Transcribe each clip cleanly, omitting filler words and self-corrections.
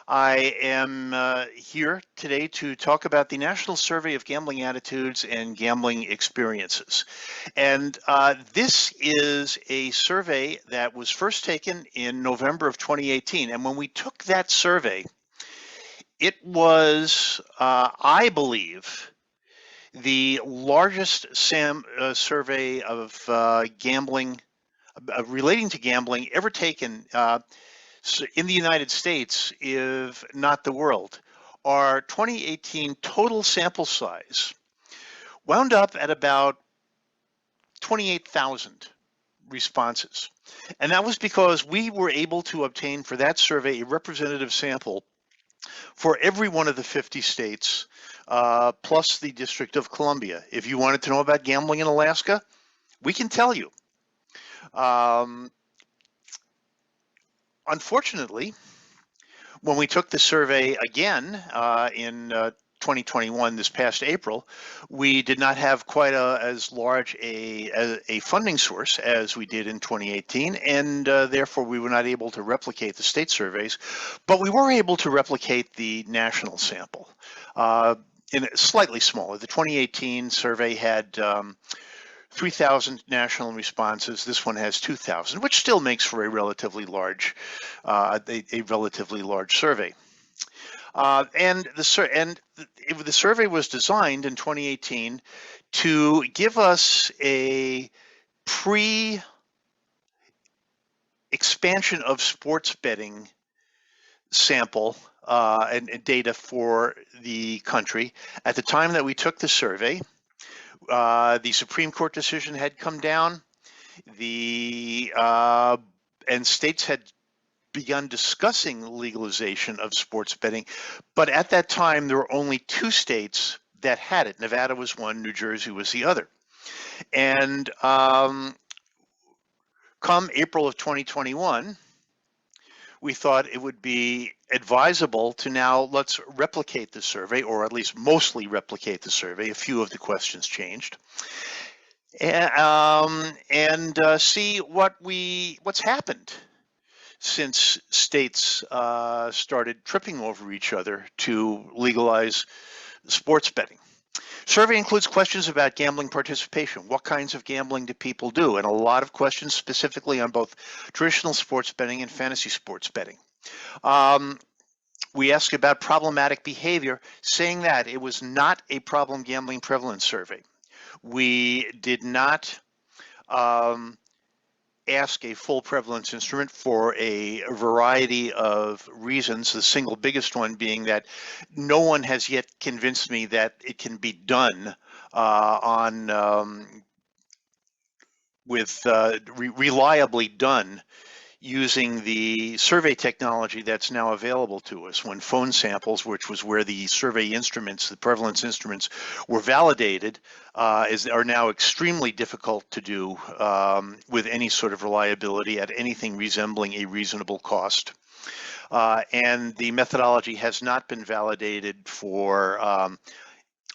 I am here today to talk about the National Survey of Gambling Attitudes and Gambling Experiences. And this is a survey that was first taken in November of 2018. And when we took that survey, it was, I believe, the largest survey of gambling, relating to gambling ever taken in the United States, if not the world. Our 2018 total sample size wound up at about 28,000 responses. And that was because we were able to obtain for that survey a representative sample for every one of the 50 states, plus the District of Columbia. If you wanted to know about gambling in Alaska, we can tell you. Unfortunately, when we took the survey again in 2021, this past April, we did not have quite as large a funding source as we did in 2018, and therefore we were not able to replicate the state surveys, but we were able to replicate the national sample in slightly smaller. The 2018 survey had 3,000 national responses. This one has 2,000, which still makes for a relatively large survey. And the survey was designed in 2018 to give us a pre-expansion of sports betting sample and data for the country. At the time that we took the survey, the Supreme Court decision had come down, and states had begun discussing legalization of sports betting, but at that time there were only 2 states that had it. Nevada was one, New Jersey was the other. And come April of 2021, we thought it would be advisable to now let's replicate the survey, or at least mostly replicate the survey. A few of the questions changed, and see what's happened since states started tripping over each other to legalize sports betting. Survey includes questions about gambling participation. What kinds of gambling do people do? And a lot of questions specifically on both traditional sports betting and fantasy sports betting. We asked about problematic behavior, saying that it was not a problem gambling prevalence survey. We did not ask a full prevalence instrument for a variety of reasons, the single biggest one being that no one has yet convinced me that it can be done reliably done using the survey technology that's now available to us. When phone samples, which was where the survey instruments, the prevalence instruments, were validated, are now extremely difficult to do with any sort of reliability at anything resembling a reasonable cost. And the methodology has not been validated for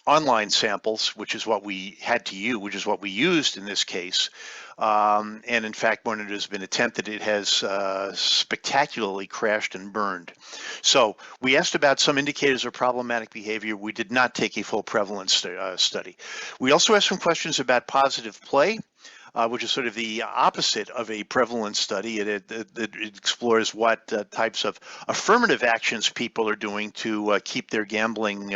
online samples, which is what we had to use, which is what we used in this case. And in fact, when it has been attempted, it has spectacularly crashed and burned. So we asked about some indicators of problematic behavior. We did not take a full prevalence study. We also asked some questions about positive play, which is sort of the opposite of a prevalence study. It explores what types of affirmative actions people are doing to keep their gambling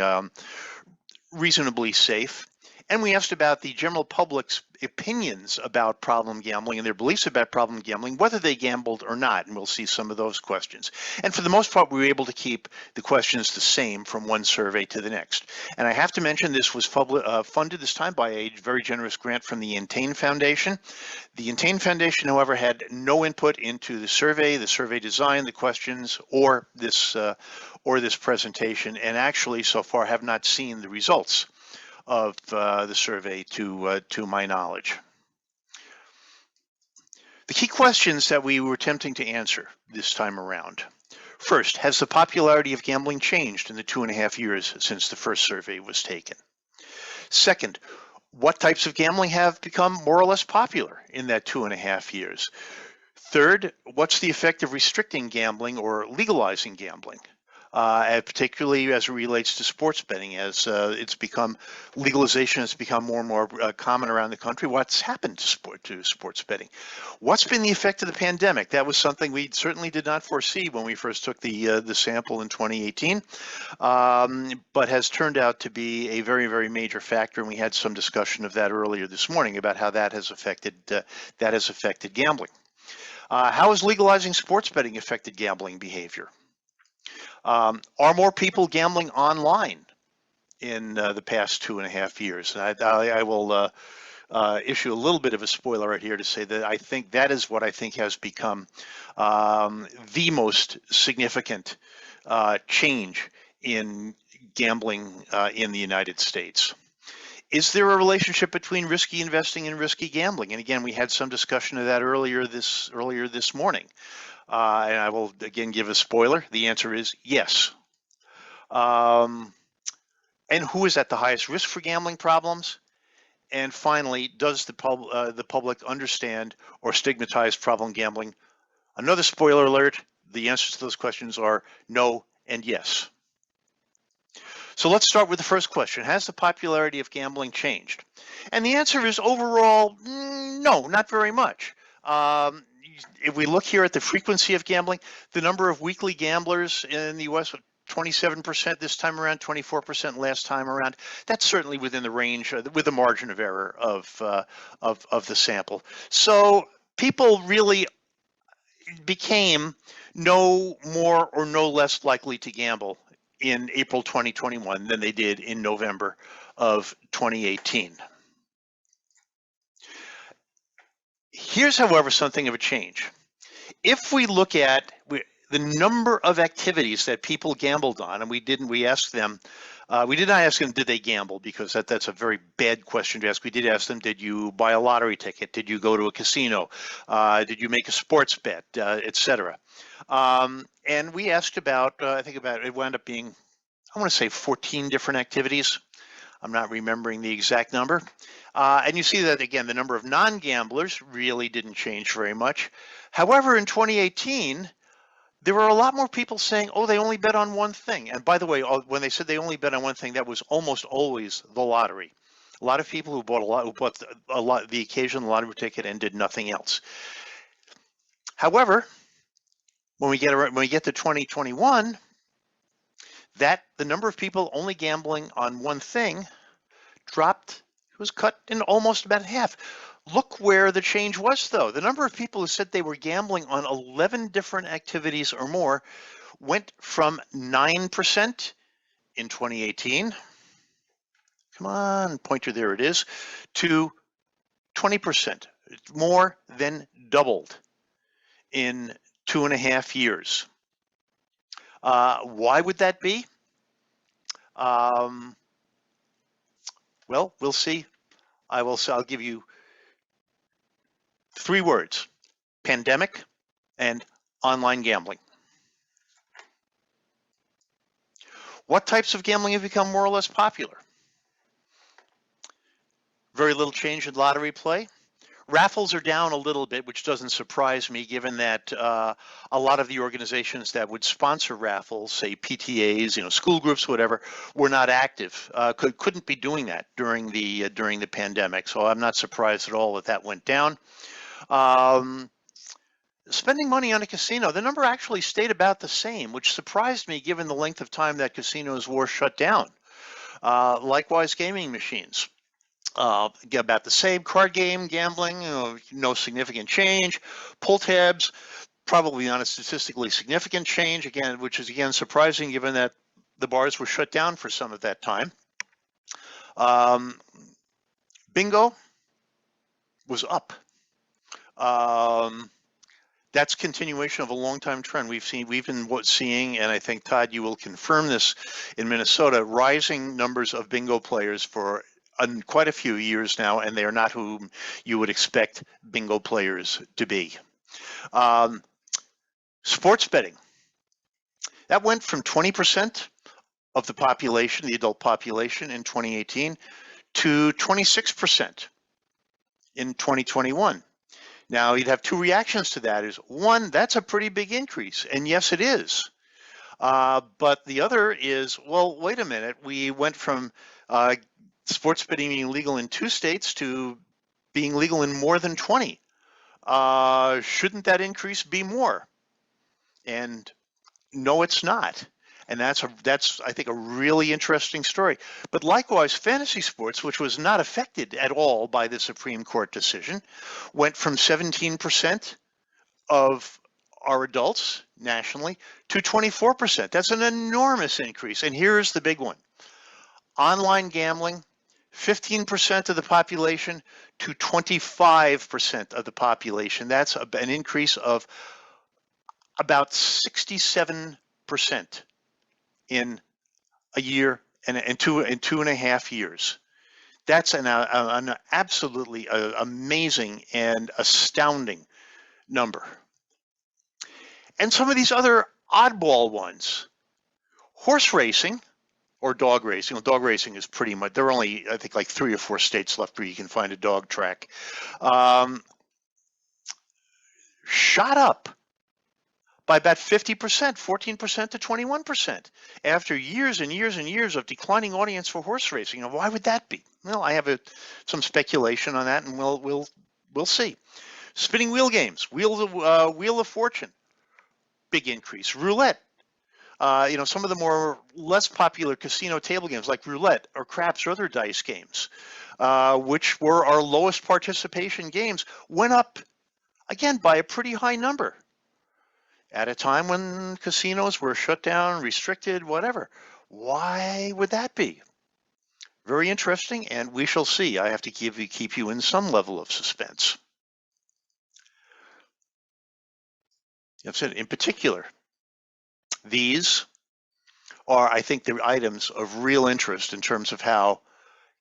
reasonably safe. And we asked about the general public's opinions about problem gambling and their beliefs about problem gambling, whether they gambled or not, and we'll see some of those questions. And for the most part, we were able to keep the questions the same from one survey to the next. And I have to mention this was funded this time by a very generous grant from the Entain Foundation. The Entain Foundation, however, had no input into the survey design, the questions, or this presentation, and actually so far have not seen the results of the survey to my knowledge. The key questions that we were attempting to answer this time around. First, has the popularity of gambling changed in the 2.5 years since the first survey was taken? Second, what types of gambling have become more or less popular in that 2.5 years? Third, what's the effect of restricting gambling or legalizing gambling? particularly as it relates to sports betting, as legalization has become more and more common around the country. What's happened to sports betting? What's been the effect of the pandemic? That was something we certainly did not foresee when we first took the sample in 2018, but has turned out to be a very, very major factor. And we had some discussion of that earlier this morning about how that has affected gambling. How has legalizing sports betting affected gambling behavior? Are more people gambling online in the past 2.5 years? I will issue a little bit of a spoiler right here to say that I think that is what I think has become the most significant change in gambling in the United States. Is there a relationship between risky investing and risky gambling? And again, we had some discussion of that earlier this morning. And I will again give a spoiler. The answer is yes. And who is at the highest risk for gambling problems? And finally, does the public understand or stigmatize problem gambling? Another spoiler alert, the answers to those questions are no and yes. So let's start with the first question. Has the popularity of gambling changed? And the answer is overall, no, not very much. If we look here at the frequency of gambling, the number of weekly gamblers in the U.S., 27% this time around, 24% last time around. That's certainly within the range, with a margin of error of the sample. So people really became no more or no less likely to gamble in April 2021 than they did in November of 2018. Here's, however, something of a change. If we look at the number of activities that people gambled on, and we did not ask them, did they gamble, because that's a very bad question to ask. We did ask them, did you buy a lottery ticket? Did you go to a casino? Did you make a sports bet, etc.? And we asked about, it wound up being, I want to say 14 different activities. I'm not remembering the exact number. And you see that, again, the number of non-gamblers really didn't change very much. However, in 2018, there were a lot more people saying, oh, they only bet on one thing. And by the way, when they said they only bet on one thing, that was almost always the lottery. A lot of people who bought the occasional lottery ticket and did nothing else. However, when we get to 2021, the number of people only gambling on one thing dropped. It was cut in almost about half. Look where the change was, though. The number of people who said they were gambling on 11 different activities or more went from 9% in 2018. Come on, pointer, there it is, to 20%. More than doubled in 2.5 years. Why would that be? Well, we'll see. I'll give you 3 words: pandemic and online gambling. What types of gambling have become more or less popular? Very little change in lottery play. Raffles are down a little bit, which doesn't surprise me, given that a lot of the organizations that would sponsor raffles, say PTAs, school groups, whatever, were not active. Couldn't be doing that during the pandemic. So I'm not surprised at all that went down. Spending money on a casino, the number actually stayed about the same, which surprised me given the length of time that casinos were shut down. Likewise, gaming machines. About the same. Card game gambling, no significant change. Pull tabs, probably not a statistically significant change, again, which is again surprising given that the bars were shut down for some of that time. Bingo was up. That's continuation of a long-time trend. We've been seeing, and I think, Todd, you will confirm this, in Minnesota, rising numbers of bingo players for quite a few years now, and they are not whom you would expect bingo players to be. Sports betting, that went from 20% of the population, the adult population, in 2018 to 26% in 2021. Now, you'd have 2 reactions to that. One, that's a pretty big increase, and yes, it is. But the other is, well, wait a minute. We went from sports betting being legal in 2 states to being legal in more than 20. Shouldn't that increase be more? And no, it's not. And that's I think a really interesting story. But likewise, fantasy sports, which was not affected at all by the Supreme Court decision, went from 17% of our adults nationally to 24%. That's an enormous increase. And here's the big one. Online gambling, 15% of the population to 25% of the population. That's an increase of about 67% in a year and 2.5 years. That's an absolutely amazing and astounding number. And some of these other oddball ones, horse racing or dog racing. Well, dog racing is pretty much, there are only, I think, like 3 or 4 states left where you can find a dog track. Shot up by about 50%, 14% to 21%, after years and years and years of declining audience for horse racing. And why would that be? Well, I have some speculation on that, and we'll see. Spinning wheel games, Wheel of Fortune, big increase. Roulette, some of the more less popular casino table games like roulette or craps or other dice games, which were our lowest participation games, went up again by a pretty high number at a time when casinos were shut down, restricted, whatever. Why would that be? Very interesting, and we shall see. I have to keep you in some level of suspense. I've said in particular, these are, I think, the items of real interest in terms of how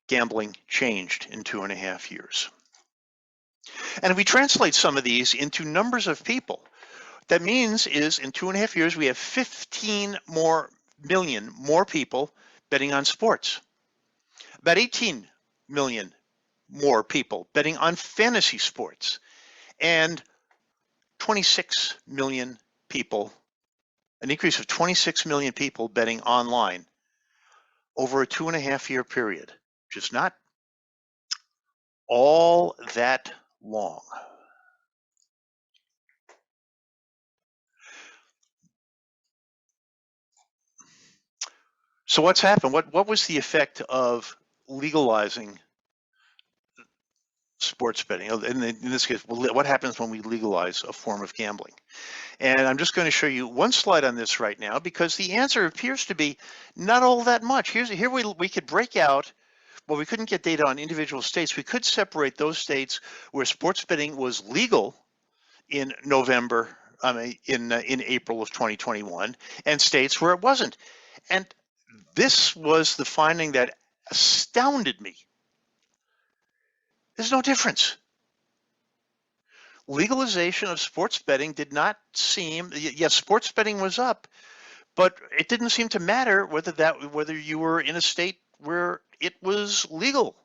gambling changed in 2.5 years. And if we translate some of these into numbers of people, that means is in 2.5 years, we have 15 million more people betting on sports. About 18 million more people betting on fantasy sports, and 26 million people, an increase of 26 million people betting online over a 2.5 year period, which is not all that long. So what's happened? What was the effect of legalizing sports betting? In this case, what happens when we legalize a form of gambling? And I'm just going to show you one slide on this right now, because the answer appears to be not all that much. Here we could break out. Well, we couldn't get data on individual states. We could separate those states where sports betting was legal in in April of 2021, and states where it wasn't. And this was the finding that astounded me. There's no difference. Legalization of sports betting did not seem, yes, sports betting was up, but it didn't seem to matter whether you were in a state where it was legal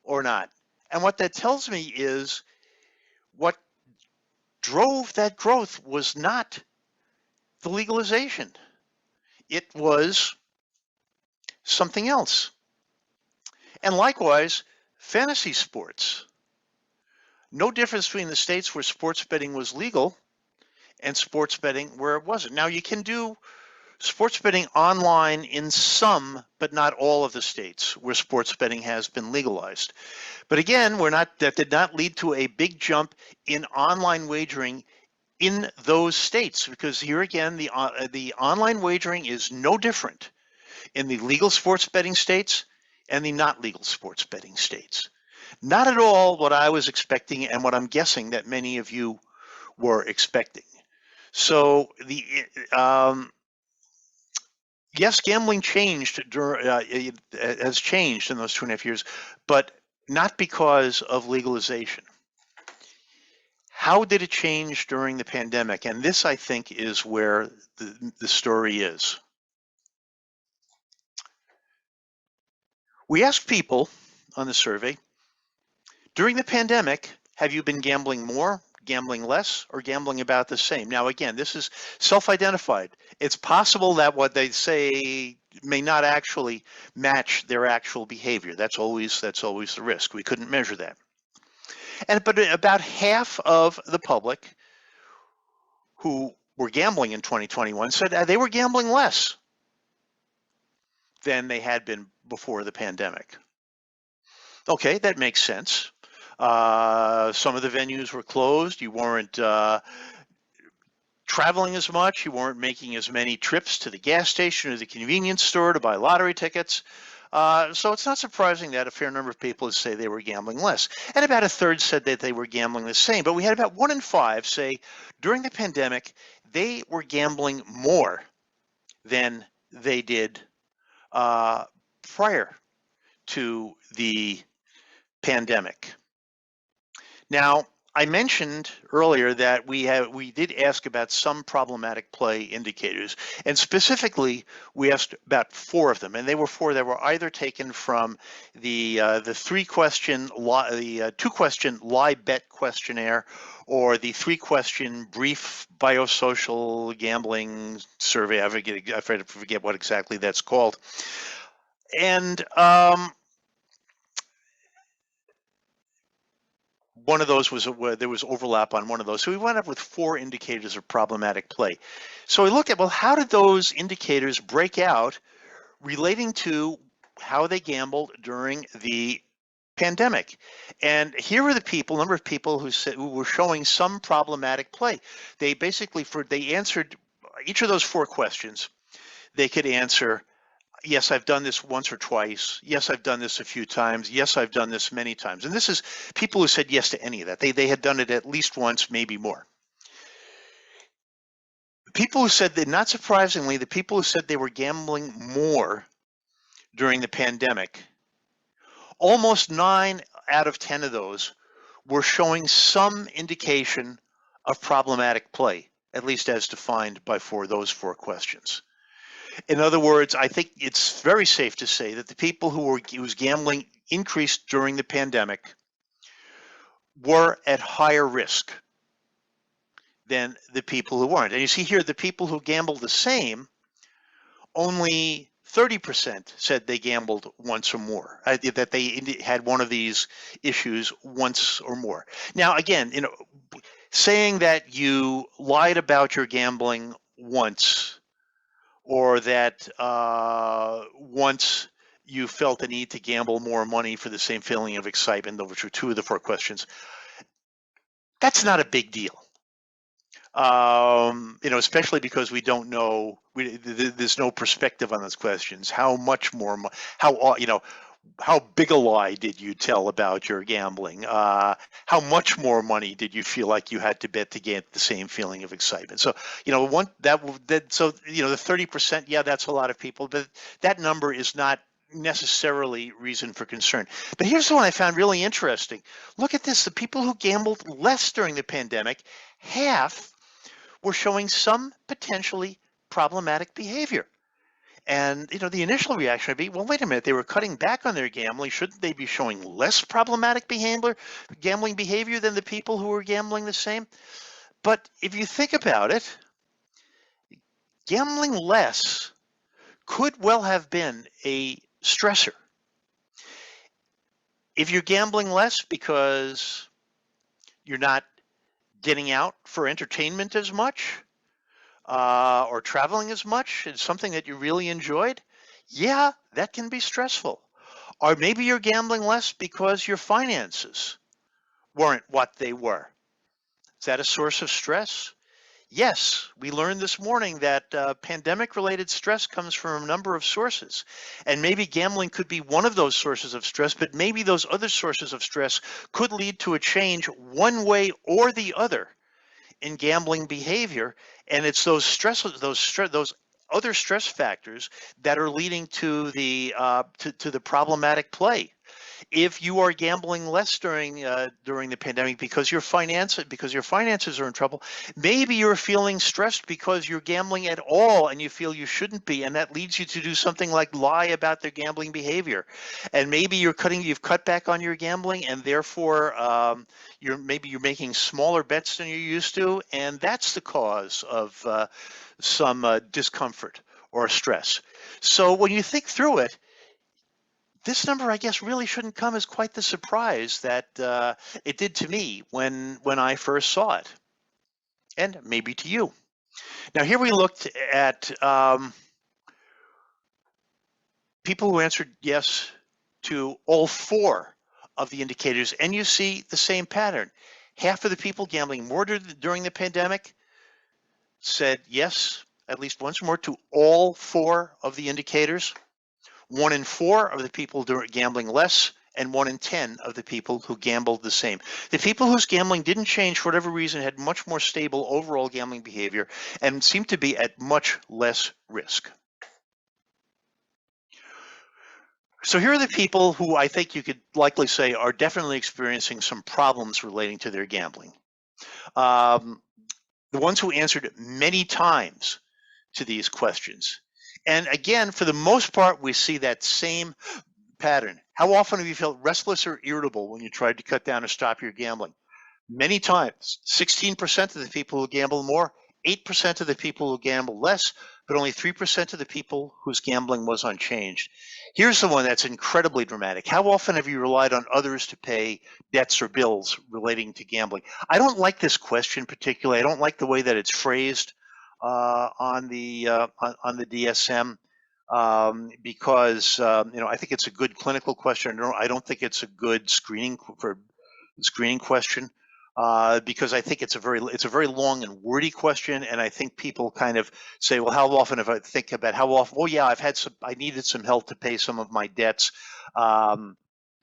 or not. And what that tells me is what drove that growth was not the legalization. It was something else. And likewise, fantasy sports. No difference between the states where sports betting was legal and sports betting where it wasn't. Now, you can do sports betting online in some, but not all of the states where sports betting has been legalized. But again, that did not lead to a big jump in online wagering in those states, because here again, the online wagering is no different in the legal sports betting states and the not legal sports betting states. Not at all what I was expecting and what I'm guessing that many of you were expecting. So yes, gambling has changed in those 2.5 years, but not because of legalization. How did it change during the pandemic? And this, I think, is where the story is. We asked people on the survey, during the pandemic, have you been gambling more, gambling less or gambling about the same. Now, again, this is self-identified. It's possible that what they say may not actually match their actual behavior. That's always the risk. We couldn't measure that. But about half of the public who were gambling in 2021 said they were gambling less than they had been before the pandemic. Okay, that makes sense. Some of the venues were closed. You weren't traveling as much. You weren't making as many trips to the gas station or the convenience store to buy lottery tickets. So it's not surprising that a fair number of people say they were gambling less. And about a third said that they were gambling the same. But we had about 1 in 5 say during the pandemic, they were gambling more than they did prior to the pandemic. Now, I mentioned earlier that we did ask about some problematic play indicators, and specifically we asked about 4 of them, and they were 4 that were either taken from the 2-question lie bet questionnaire, or the 3-question brief biosocial gambling survey. I forget what exactly that's called, and one of those was there was overlap on one of those. So we wound up with 4 indicators of problematic play. So we looked at, well, how did those indicators break out relating to how they gambled during the pandemic? And here are the number of people who were showing some problematic play. They basically, they answered each of those 4 questions. They could answer, yes, I've done this once or twice. Yes, I've done this a few times. Yes, I've done this many times. And this is people who said yes to any of that. They had done it at least once, maybe more. People who said that, not surprisingly, the people who said they were gambling more during the pandemic, almost 9 out of 10 of those were showing some indication of problematic play, at least as defined by those 4 questions. In other words, I think it's very safe to say that the people whose gambling increased during the pandemic were at higher risk than the people who weren't. And you see here, the people who gambled the same, only 30% said they gambled once or more, that they had one of these issues once or more. Now, again, saying that you lied about your gambling once, or that once you felt the need to gamble more money for the same feeling of excitement, which were 2 of the 4 questions, that's not a big deal. Especially because we don't know, there's no perspective on those questions. How much more, how big a lie did you tell about your gambling? How much more money did you feel like you had to bet to get the same feeling of excitement? So, the 30%, yeah, that's a lot of people, but that number is not necessarily reason for concern. But here's the one I found really interesting. Look at this. The people who gambled less during the pandemic, half were showing some potentially problematic behavior. And, the initial reaction would be, well, wait a minute, they were cutting back on their gambling. Shouldn't they be showing less problematic gambling behavior than the people who were gambling the same? But if you think about it, gambling less could well have been a stressor. If you're gambling less because you're not getting out for entertainment as much, or traveling as much, it's something that you really enjoyed, yeah, that can be stressful. Or maybe you're gambling less because your finances weren't what they were. Is that a source of stress? Yes, we learned this morning that pandemic-related stress comes from a number of sources. And maybe gambling could be one of those sources of stress, but maybe those other sources of stress could lead to a change one way or the other in gambling behavior. And it's those other stress factors that are leading to the problematic play. If you are gambling less during the pandemic because your finances are in trouble, maybe you're feeling stressed because you're gambling at all and you feel you shouldn't be, and that leads you to do something like lie about their gambling behavior. And maybe you've cut back on your gambling, and therefore you're making smaller bets than you used to, and that's the cause of some discomfort or stress. So when you think through it, this number, I guess, really shouldn't come as quite the surprise that it did to me when I first saw it, and maybe to you. Now, here we looked at people who answered yes to all four of the indicators, and you see the same pattern. Half of the people gambling more during the pandemic said yes at least once more to all four of the indicators. 1 in 4 of the people gambling less, and 1 in 10 of the people who gambled the same. The people whose gambling didn't change for whatever reason had much more stable overall gambling behavior and seemed to be at much less risk. So here are the people who I think you could likely say are definitely experiencing some problems relating to their gambling. The ones who answered many times to these questions. And again, for the most part, we see that same pattern. How often have you felt restless or irritable when you tried to cut down or stop your gambling? Many times. 16% of the people who gamble more, 8% of the people who gamble less, but only 3% of the people whose gambling was unchanged. Here's the one that's incredibly dramatic. How often have you relied on others to pay debts or bills relating to gambling? I don't like this question particularly. I don't like the way that it's phrased on the DSM because I think it's a good clinical question. I don't think it's a good screening question because I think it's a very long and wordy question, and I think people kind of say, well, how often have I think about how often? Oh yeah, I needed some help to pay some of my debts.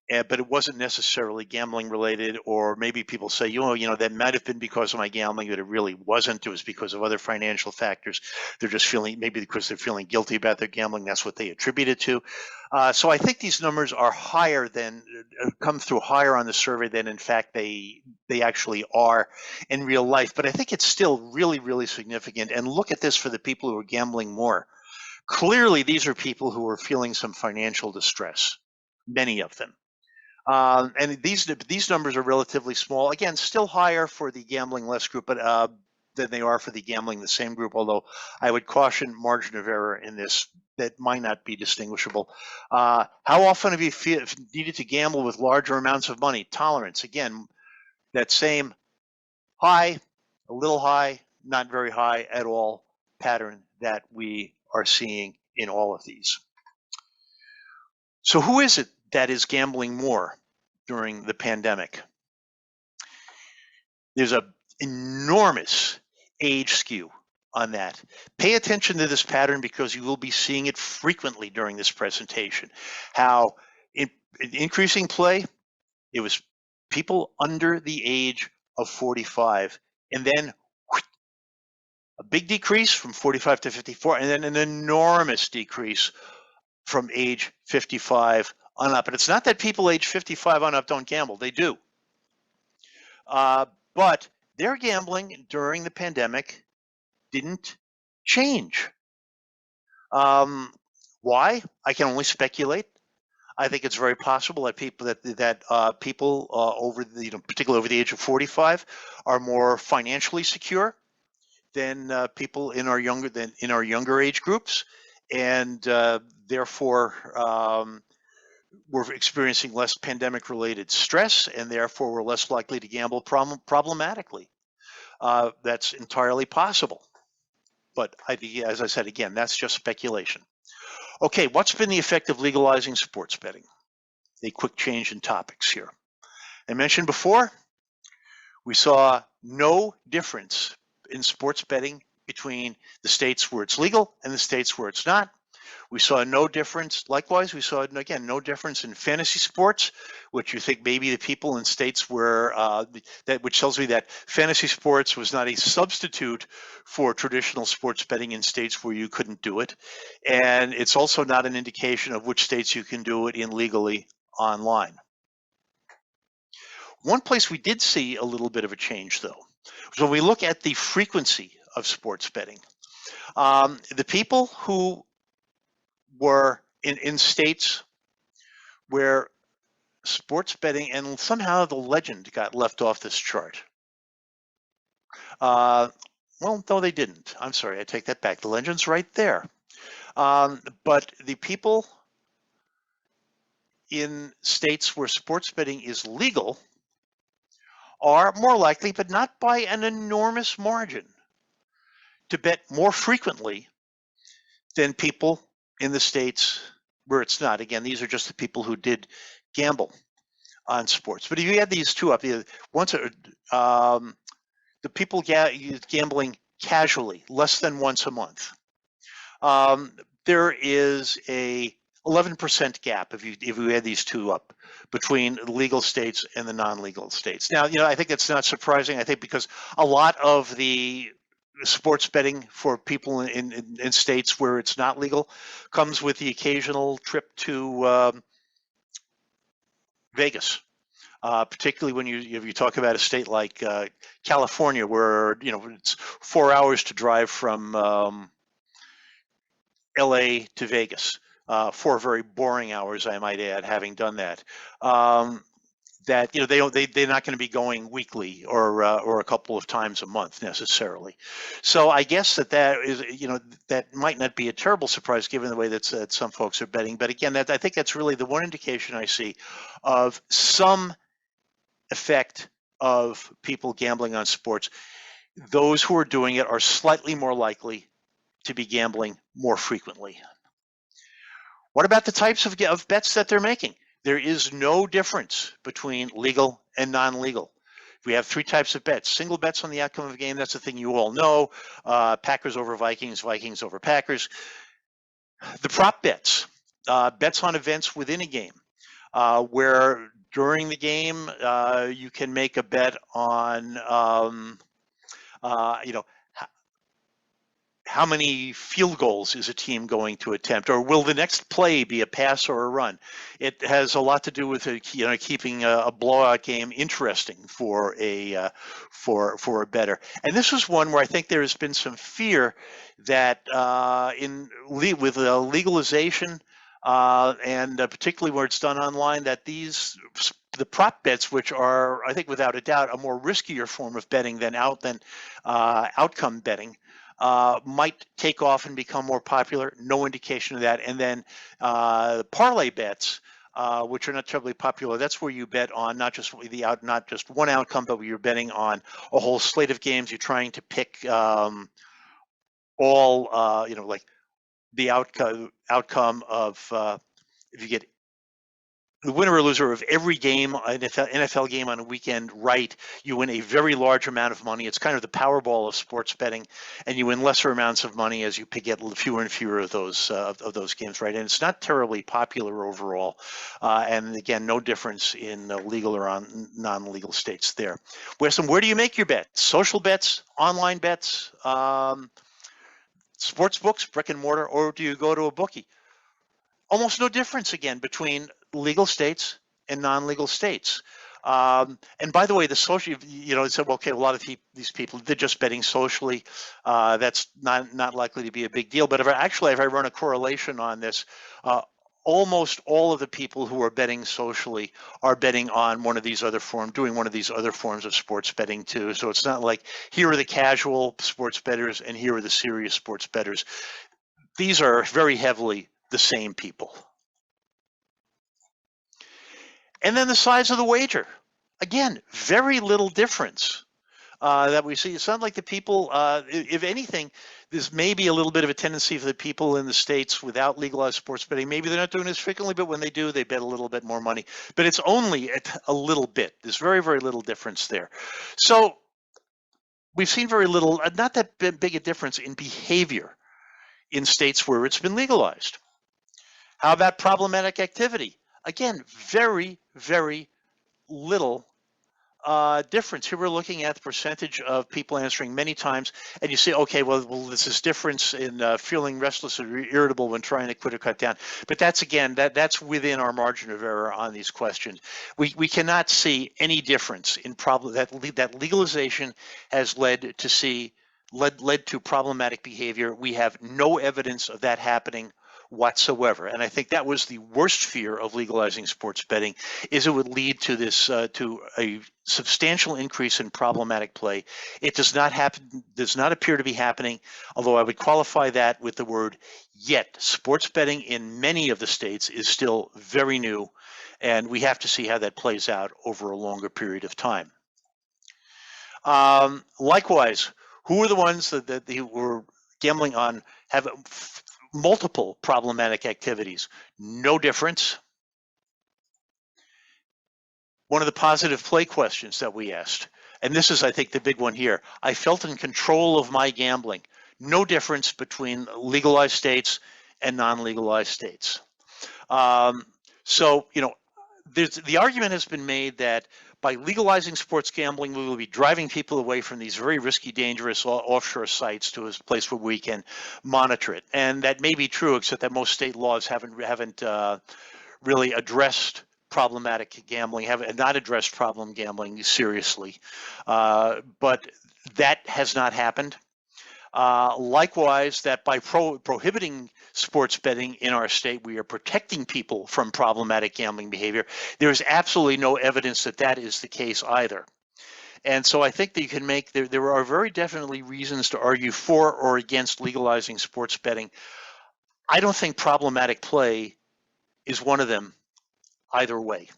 But it wasn't necessarily gambling related, or maybe people say, that might have been because of my gambling, but it really wasn't. It was because of other financial factors. They're just maybe because they're feeling guilty about their gambling, that's what they attribute it to. So I think these numbers are higher come through higher on the survey than in fact they actually are in real life. But I think it's still really, really significant. And look at this for the people who are gambling more. Clearly, these are people who are feeling some financial distress, many of them. And these numbers are relatively small. Again, still higher for the gambling less group, but than they are for the gambling the same group. Although I would caution margin of error in this that might not be distinguishable. How often have you needed to gamble with larger amounts of money? Tolerance. Again, that same high, a little high, not very high at all pattern that we are seeing in all of these. So who is it that is gambling more during the pandemic? There's an enormous age skew on that. Pay attention to this pattern because you will be seeing it frequently during this presentation. How in increasing play, it was people under the age of 45, and then a big decrease from 45 to 54, and then an enormous decrease from age 55 on up. And it's not that people age 55 on up don't gamble, they do. But their gambling during the pandemic didn't change. Why? I can only speculate. I think it's very possible that people over particularly over the age of 45 are more financially secure than people in our younger age groups, and therefore we're experiencing less pandemic-related stress, and therefore we're less likely to gamble problematically. That's entirely possible. But as I said, again, that's just speculation. Okay, what's been the effect of legalizing sports betting? A quick change in topics here. I mentioned before, we saw no difference in sports betting between the states where it's legal and the states where it's not. We saw no difference. Likewise, we saw, again, no difference in fantasy sports, which you think maybe the people in states where, which tells me that fantasy sports was not a substitute for traditional sports betting in states where you couldn't do it. And it's also not an indication of which states you can do it in legally online. One place we did see a little bit of a change, though, so when we look at the frequency of sports betting, the people who were in states where sports betting, and somehow the legend got left off this chart. Well, no, they didn't. I'm sorry, I take that back. The legend's right there. But the people in states where sports betting is legal are more likely, but not by an enormous margin, to bet more frequently than people in the states where it's not. Again, these are just the people who did gamble on sports. But if you add these two up, the people gambling casually, less than once a month, there is a 11% gap if you add these two up between the legal states and the non-legal states. Now, I think that's not surprising. I think because a lot of the sports betting for people in states where it's not legal comes with the occasional trip to Vegas. Particularly when you talk about a state like California, where it's 4 hours to drive from LA to Vegas, 4 very boring hours, I might add, having done that. That they're not going to be going weekly or a couple of times a month necessarily. So I guess that is that might not be a terrible surprise given the way that some folks are betting. But again, I think that's really the one indication I see of some effect of people gambling on sports. Those who are doing it are slightly more likely to be gambling more frequently. What about the types of bets that they're making? There is no difference between legal and non-legal. We have 3 types of bets. Single bets on the outcome of a game, that's the thing you all know. Packers over Vikings, Vikings over Packers. The prop bets, bets on events within a game, where during the game you can make a bet on how many field goals is a team going to attempt, or will the next play be a pass or a run? It has a lot to do with keeping a blowout game interesting for a bettor. And this is one where I think there has been some fear that with legalization and particularly where it's done online, that the prop bets, which are, I think without a doubt, a more riskier form of betting than outcome betting, might take off and become more popular. No indication of that. And then parlay bets, which are not terribly popular. That's where you bet on not just one outcome, but where you're betting on a whole slate of games. You're trying to pick all like the outcome of if you get the winner or loser of every game, NFL game on a weekend, right, you win a very large amount of money. It's kind of the Powerball of sports betting, and you win lesser amounts of money as you get fewer and fewer of those games, right? And it's not terribly popular overall. And again, no difference in legal or non-legal states there. Where do you make your bets? Social bets, online bets, sports books, brick and mortar, or do you go to a bookie? Almost no difference again between legal states and non-legal states. And by the way, the social, it said, well, okay, a lot of these people, they're just betting socially. That's not likely to be a big deal. But if I run a correlation on this, almost all of the people who are betting socially are betting on one of these other forms, doing one of these other forms of sports betting too. So it's not like here are the casual sports bettors and here are the serious sports bettors. These are very heavily the same people. And then the size of the wager. Again, very little difference that we see. It's not like the people, if anything, there's maybe a little bit of a tendency for the people in the states without legalized sports betting. Maybe they're not doing this frequently, but when they do, they bet a little bit more money. But it's only a little bit. There's very, very little difference there. So we've seen very little, not that big a difference in behavior in states where it's been legalized. How about problematic activity? Again, very, very little difference. Here we're looking at the percentage of people answering many times, and you say, okay, well, there's this difference in feeling restless or irritable when trying to quit or cut down. But that's, again, that's within our margin of error on these questions. We cannot see any difference in problem that legalization has led to problematic behavior. We have no evidence of that happening whatsoever. And I think that was the worst fear of legalizing sports betting, is it would lead to this to a substantial increase in problematic play. It does not appear to be happening, although I would qualify that with the word yet. Sports betting in many of the states is still very new, and we have to see how that plays out over a longer period of time. Likewise, who are the ones that were gambling on have multiple problematic activities? No difference. One of the positive play questions that we asked, and this is, I think, the big one here. I felt in control of my gambling. No difference between legalized states and non-legalized states. So, the argument has been made that by legalizing sports gambling, we will be driving people away from these very risky, dangerous offshore sites to a place where we can monitor it. And that may be true, except that most state laws haven't really addressed problematic gambling, have not addressed problem gambling seriously. But that has not happened. Likewise, that by prohibiting sports betting in our state, we are protecting people from problematic gambling behavior. There is absolutely no evidence that that is the case either. And so I think that you can make, there are very definitely reasons to argue for or against legalizing sports betting. I don't think problematic play is one of them either way.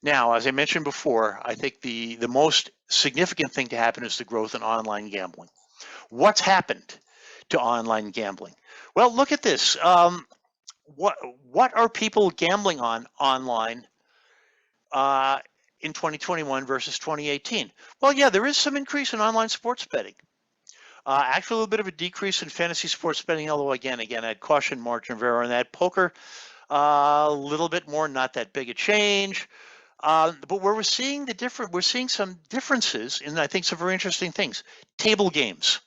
Now, as I mentioned before, I think the most significant thing to happen is the growth in online gambling. What's happened to online gambling? Well, look at this. What are people gambling on online in 2021 versus 2018? Well, yeah, there is some increase in online sports betting. Actually, a little bit of a decrease in fantasy sports betting, although again, I'd caution margin of error on that. Poker, a little bit more, not that big a change. But where we're seeing some differences in, I think, some very interesting things. Table games,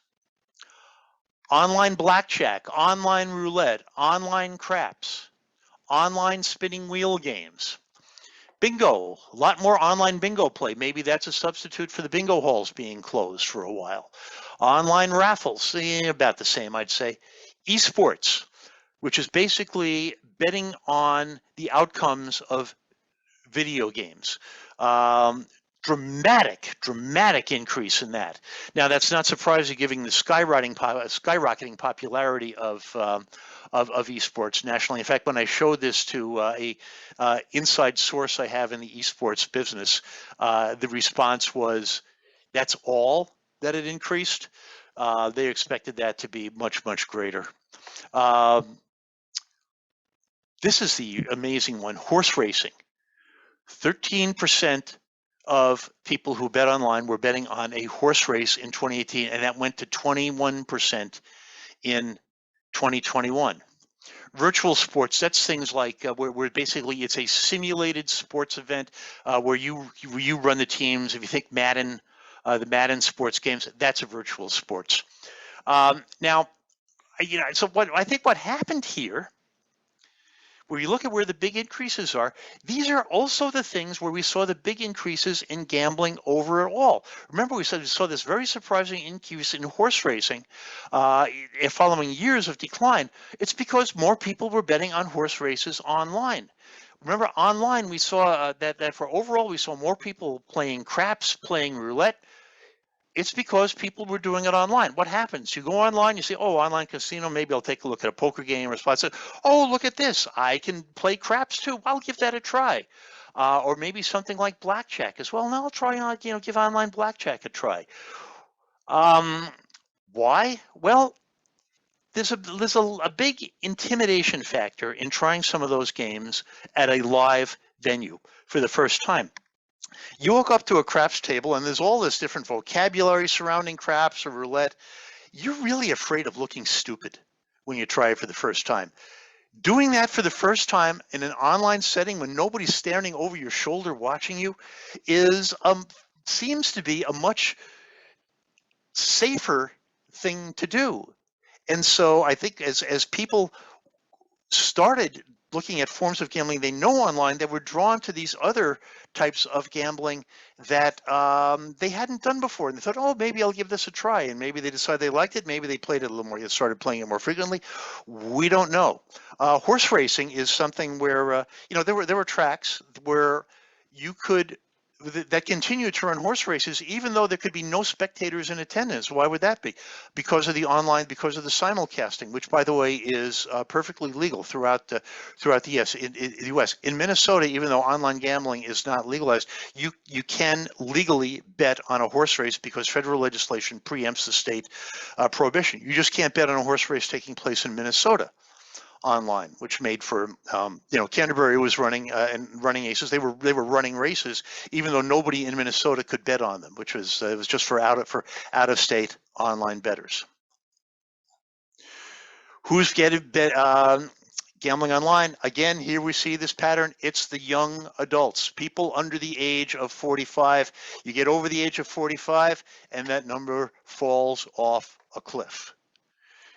online blackjack, online roulette, online craps, online spinning wheel games, bingo, a lot more online bingo play. Maybe that's a substitute for the bingo halls being closed for a while. Online raffles, about the same, I'd say. Esports, which is basically betting on the outcomes of video games. Dramatic increase in that. Now, that's not surprising given the skyrocketing popularity of esports nationally. In fact, when I showed this to a inside source I have in the esports business, the response was, that's all that it increased. They expected that to be much, much greater. This is the amazing one, horse racing. 13% of people who bet online were betting on a horse race in 2018, and that went to 21% in 2021. Virtual sports, that's things like where basically it's a simulated sports event where you run the teams. If you think Madden, the Madden sports games, that's a virtual sports. Now, so what happened here, where you look at where the big increases are, these are also the things where we saw the big increases in gambling overall. Remember, we saw this very surprising increase in horse racing following years of decline. It's because more people were betting on horse races online. Remember, online we saw that for overall, we saw more people playing craps, playing roulette. It's because people were doing it online. What happens? You go online, you say, oh, online casino, maybe I'll take a look at a poker game or something. Oh, look at this. I can play craps too. I'll give that a try. Or maybe something like blackjack as well. Now I'll try, give online blackjack a try. Why? Well, there's a big intimidation factor in trying some of those games at a live venue for the first time. You walk up to a craps table and there's all this different vocabulary surrounding craps or roulette. You're really afraid of looking stupid when you try it for the first time. Doing that for the first time in an online setting when nobody's standing over your shoulder watching you is seems to be a much safer thing to do. And so I think as people started looking at forms of gambling they know online, they were drawn to these other types of gambling that they hadn't done before. And they thought, oh, maybe I'll give this a try. And maybe they decided they liked it. Maybe they played it a little more. They started playing it more frequently. We don't know. Horse racing is something where, there were tracks where you could that continue to run horse races, even though there could be no spectators in attendance. Why would that be? Because of the online, because of the simulcasting, which, by the way, is perfectly legal throughout the U.S. In the U.S. In Minnesota, even though online gambling is not legalized, you can legally bet on a horse race because federal legislation preempts the state prohibition. You just can't bet on a horse race taking place in Minnesota online, which made for Canterbury was running and running aces. They were running races even though nobody in Minnesota could bet on them, which was it was just for out of state online bettors. Who's getting gambling online? Again, here we see this pattern. It's the young adults, people under the age of 45. You get over the age of 45 and that number falls off a cliff.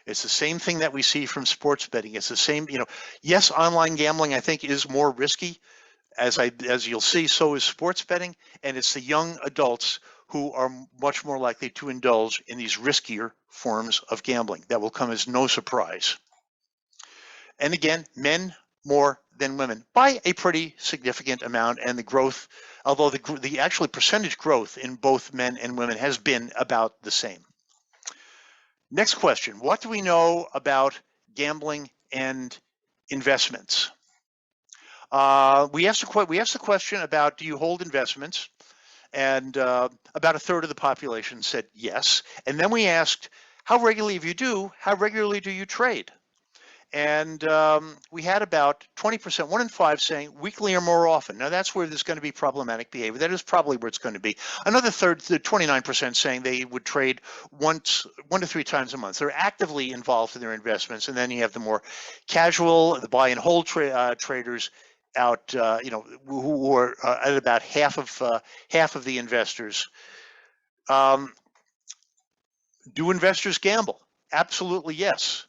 It's the same thing that we see from sports betting. It's the same, yes, online gambling I think is more risky, as you'll see, so is sports betting, and it's the young adults who are much more likely to indulge in these riskier forms of gambling. That will come as no surprise. And again, men more than women by a pretty significant amount, and the growth, although the actual percentage growth in both men and women has been about the same. Next question, what do we know about gambling and investments? We asked the question about, do you hold investments? And about a third of the population said yes. And then we asked, how regularly, if you do, how regularly do you trade? And we had about 20%, 1 in 5 saying weekly or more often. Now that's where there's going to be problematic behavior. That is probably where it's going to be. Another third, the 29% saying they would trade 1 to 3 times a month. They're actively involved in their investments. And then you have the more casual, the buy and hold traders out, who are at about half of the investors. Do investors gamble? Absolutely yes.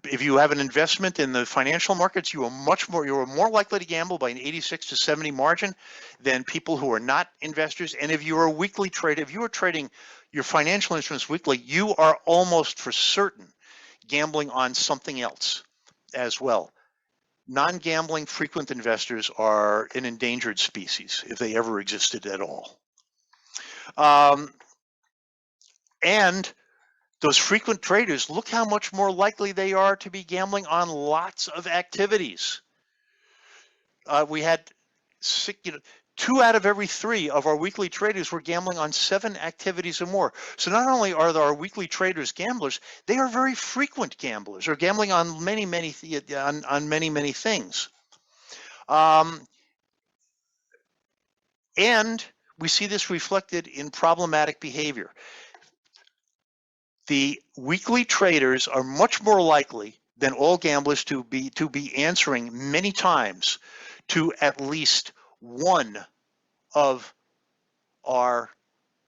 If you have an investment in the financial markets, you are more likely to gamble by an 86 to 70 margin than people who are not investors. And if you are a weekly trader, if you are trading your financial instruments weekly, you are almost for certain gambling on something else as well. Non-gambling frequent investors are an endangered species if they ever existed at all. And those frequent traders, look how much more likely they are to be gambling on lots of activities. We had 2 out of every 3 of our weekly traders were gambling on 7 activities or more. So not only are our weekly traders gamblers, they are very frequent gamblers, or gambling on many things. And we see this reflected in problematic behavior. The weekly traders are much more likely than all gamblers to be answering many times to at least one of our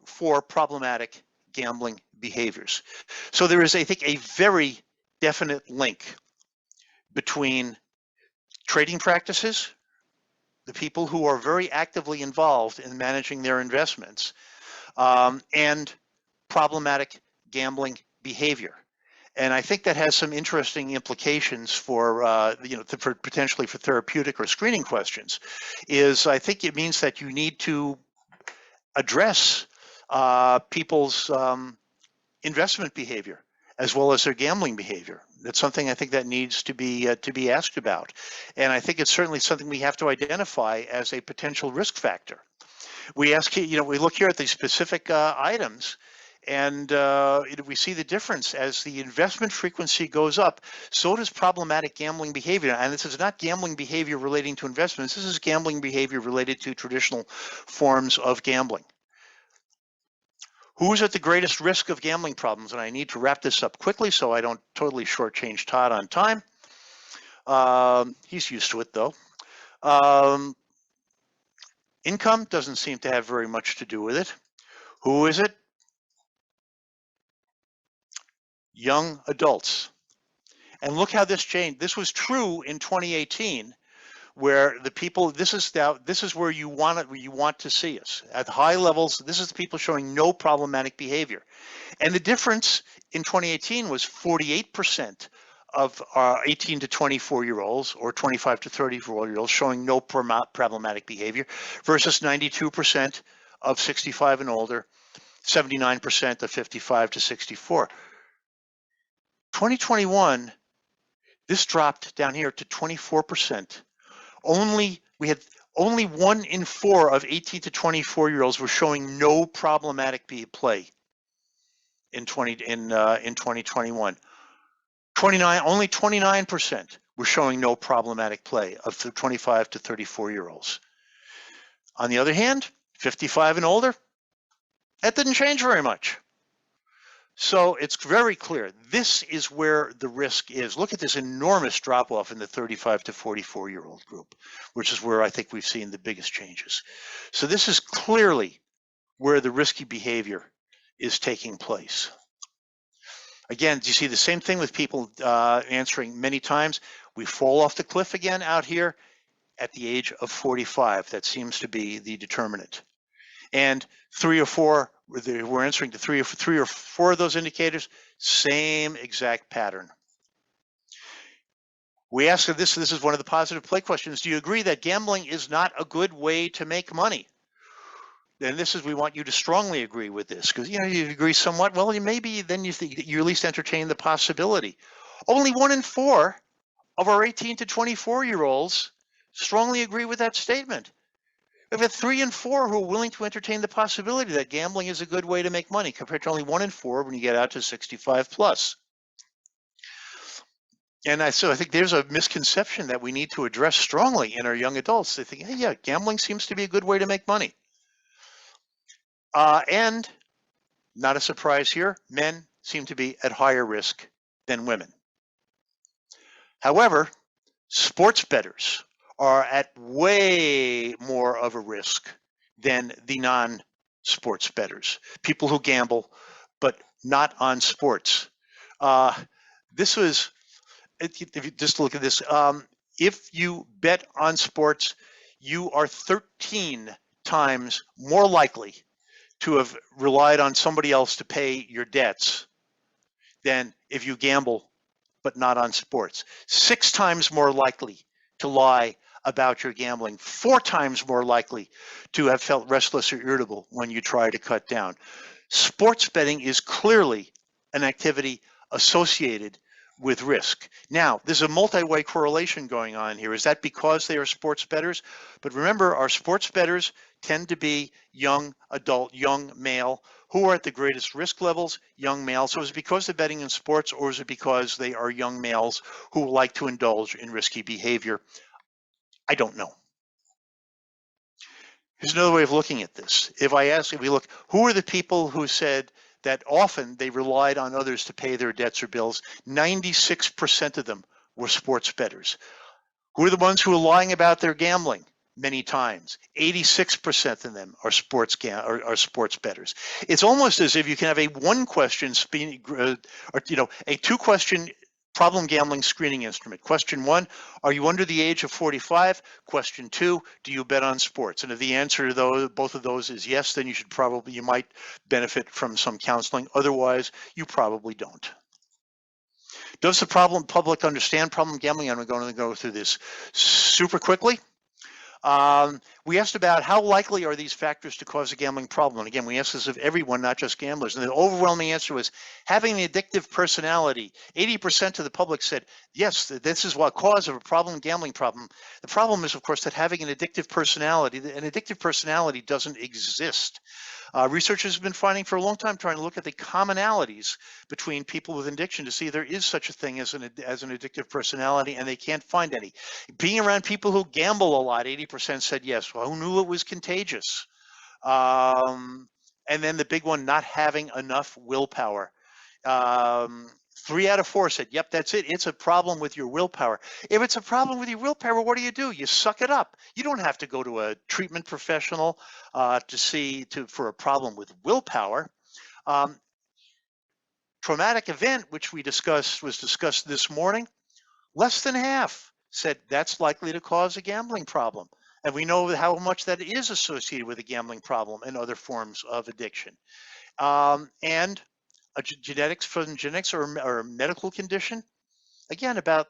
4 problematic gambling behaviors. So there is, I think, a very definite link between trading practices, the people who are very actively involved in managing their investments, and problematic gambling behavior. And I think that has some interesting implications for, potentially for therapeutic or screening questions. I think it means that you need to address people's investment behavior as well as their gambling behavior. That's something I think that needs to be asked about. And I think it's certainly something we have to identify as a potential risk factor. We look here at the specific items, and we see the difference as the investment frequency goes up, so does problematic gambling behavior. And this is not gambling behavior relating to investments. This is gambling behavior related to traditional forms of gambling. Who's at the greatest risk of gambling problems? And I need to wrap this up quickly so I don't totally shortchange Todd on time. He's used to it though. Income doesn't seem to have very much to do with it. Who is it? Young adults. And look how this changed. This was true in 2018, where the people, this is where you want to see us at high levels. This is the people showing no problematic behavior. And the difference in 2018 was 48% of 18 to 24-year-olds or 25 to 34-year-olds showing no problematic behavior versus 92% of 65 and older, 79% of 55 to 64. 2021, this dropped down here to 24%. We had only 1 in 4 of 18 to 24-year-olds were showing no problematic play in 2021. Only 29% were showing no problematic play of the 25 to 34-year-olds. On the other hand, 55 and older, that didn't change very much. So it's very clear. This is where the risk is. Look at this enormous drop off in the 35 to 44-year-old group, which is where I think we've seen the biggest changes. So this is clearly where the risky behavior is taking place. Again, do you see the same thing with people answering many times? We fall off the cliff again out here at the age of 45. That seems to be the determinant. And 3 or 4, we're answering to 3 or 4 of those indicators, same exact pattern. We ask this is one of the positive play questions. Do you agree that gambling is not a good way to make money? And we want you to strongly agree with this, because you agree somewhat. Well, maybe then you at least entertain the possibility. Only 1 in 4 of our 18 to 24-year-olds strongly agree with that statement. We've had 3 in 4 who are willing to entertain the possibility that gambling is a good way to make money, compared to only 1 in 4 when you get out to 65 plus. And so I think there's a misconception that we need to address strongly in our young adults. They think, hey, yeah, gambling seems to be a good way to make money. And not a surprise here, men seem to be at higher risk than women. However, sports bettors are at way more of a risk than the non-sports bettors, people who gamble, but not on sports. If you just look at this, if you bet on sports, you are 13 times more likely to have relied on somebody else to pay your debts than if you gamble but not on sports. 6 times more likely to lie about your gambling, 4 times more likely to have felt restless or irritable when you try to cut down. Sports betting is clearly an activity associated with risk. Now, there's a multi-way correlation going on here. Is that because they are sports bettors? But remember, our sports bettors tend to be young adult, young male, who are at the greatest risk levels, young males. So is it because they're betting in sports, or is it because they are young males who like to indulge in risky behavior? I don't know. Here's another way of looking at this. If we look, who are the people who said that often they relied on others to pay their debts or bills? 96% of them were sports bettors. Who are the ones who are lying about their gambling? Many times, 86% of them are sports bettors. It's almost as if you can have a 1-question or a 2-question problem gambling screening instrument. Question 1, are you under the age of 45? Question 2, do you bet on sports? And if the answer to both of those is yes, then you might benefit from some counseling. Otherwise, you probably don't. Does the public understand problem gambling? I'm going to go through this super quickly. We asked about how likely are these factors to cause a gambling problem. And again, we asked this of everyone, not just gamblers. And the overwhelming answer was having an addictive personality. 80% of the public said, yes, this is what cause of a gambling problem. The problem is, of course, that having an addictive personality doesn't exist. Researchers have been finding for a long time, trying to look at the commonalities between people with addiction to see if there is such a thing as an addictive personality, and they can't find any. Being around people who gamble a lot, 80% said yes. Well, who knew it was contagious? And then the big one, not having enough willpower. 3 out of 4 said, yep, that's it. It's a problem with your willpower. If it's a problem with your willpower, what do? You suck it up. You don't have to go to a treatment professional for a problem with willpower. Traumatic event, which was discussed this morning, less than half said that's likely to cause a gambling problem. And we know how much that is associated with a gambling problem and other forms of addiction. And genetics or a medical condition, again, about